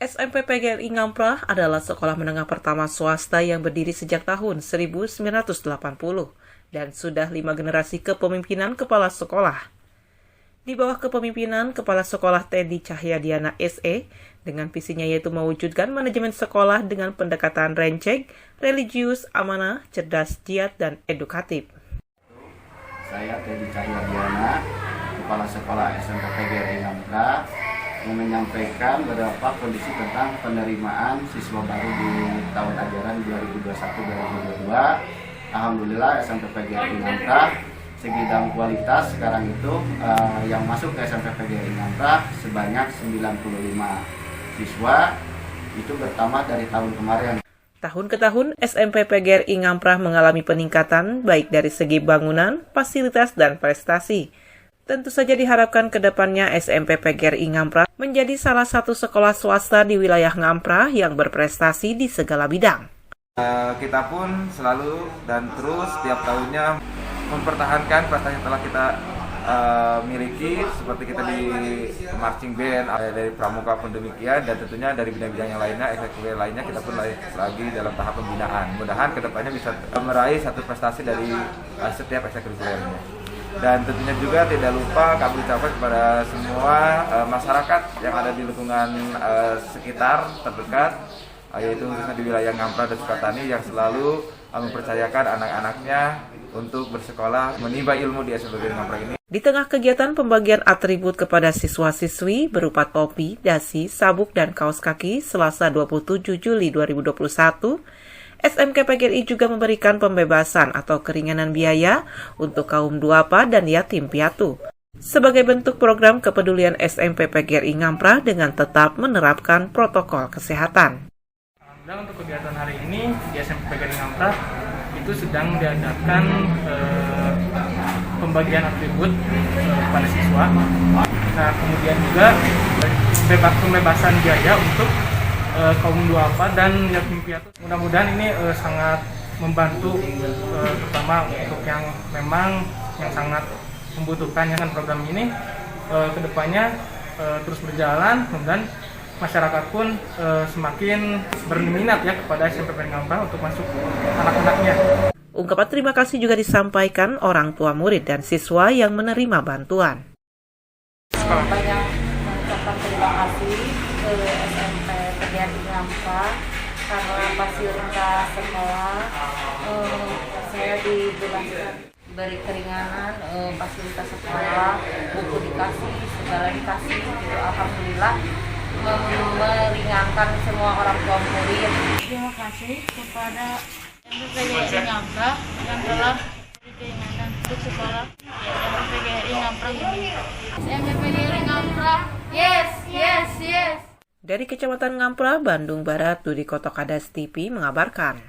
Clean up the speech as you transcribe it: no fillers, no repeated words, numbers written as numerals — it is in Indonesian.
SMP PGRI Ngamprah adalah sekolah menengah pertama swasta yang berdiri sejak tahun 1980 dan sudah 5 generasi kepemimpinan kepala sekolah. Di bawah kepemimpinan Kepala Sekolah Teddy Cahyadiana SE, dengan visinya yaitu mewujudkan manajemen sekolah dengan pendekatan renceng, religius, amanah, cerdas, giat, dan edukatif. Saya Teddy Cahyadiana, Kepala Sekolah SMP PGRI Ngamprah, menyampaikan beberapa kondisi tentang penerimaan siswa baru di tahun ajaran 2021-2022. Alhamdulillah SMP PGRI Ngamprah segi dalam kualitas sekarang itu yang masuk ke SMP PGRI Ngamprah sebanyak 95 siswa, itu bertambah dari tahun kemarin. Tahun ke tahun, SMP PGRI Ngamprah mengalami peningkatan baik dari segi bangunan, fasilitas, dan prestasi. Tentu saja diharapkan ke depannya SMP PGRI Ngamprah menjadi salah satu sekolah swasta di wilayah Ngamprah yang berprestasi di segala bidang. Kita pun selalu dan terus setiap tahunnya mempertahankan prestasi yang telah kita miliki, seperti kita di marching band, dari pramuka pun demikian, dan tentunya dari bidang-bidang yang lainnya, ekstrakurikuler lainnya kita pun lagi dalam tahap pembinaan. Mudah-mudahan kedepannya bisa meraih satu prestasi dari setiap ekstrakurikulernya. Dan tentunya juga tidak lupa kami ucapkan kepada semua masyarakat yang ada di lingkungan sekitar terdekat, yaitu khususnya di wilayah Ngamprah dan Sukatani, yang selalu mempercayakan anak-anaknya untuk bersekolah menimba ilmu di SMP PGRI Ngamprah ini. Di tengah kegiatan pembagian atribut kepada siswa-siswi berupa topi, dasi, sabuk, dan kaos kaki Selasa 27 Juli 2021, SMK PGRI juga memberikan pembebasan atau keringanan biaya untuk kaum duafa dan yatim piatu sebagai bentuk program kepedulian SMP PGRI Ngamprah dengan tetap menerapkan protokol kesehatan. Alhamdulillah untuk kegiatan hari ini di SMP PGRI Ngamprah itu sedang diadakan pembagian atribut kepada siswa. Nah, kemudian juga pembebasan biaya untuk kaum duafa dan yatim piatu. Mudah-mudahan ini sangat membantu, terutama untuk yang memang yang sangat membutuhkan kan program ini kedepannya terus berjalan, dan masyarakat pun semakin berminat ya kepada SMP PGRI Ngamprah untuk masuk anak-anaknya. Ungkapan terima kasih juga disampaikan orang tua murid dan siswa yang menerima bantuan. Banyak mengucapkan terima kasih ke SMP PGRI Ngamprah karena fasilitas sekolah saya dijelaskan beri keringanan, fasilitas sekolah, buku dikasih, segala dikasih, gitu. Alhamdulillah meringankan semua orang tua murid. Terima kasih kepada SMP PGRI Ngamprah yang telah beri keringanan untuk sekolah SMP PGRI Ngamprah ini. SMP PGRI Ngamprah, yes, yes, yes. Dari Kecamatan Ngamprah, Bandung Barat, Dudi Kotokadas TV mengabarkan.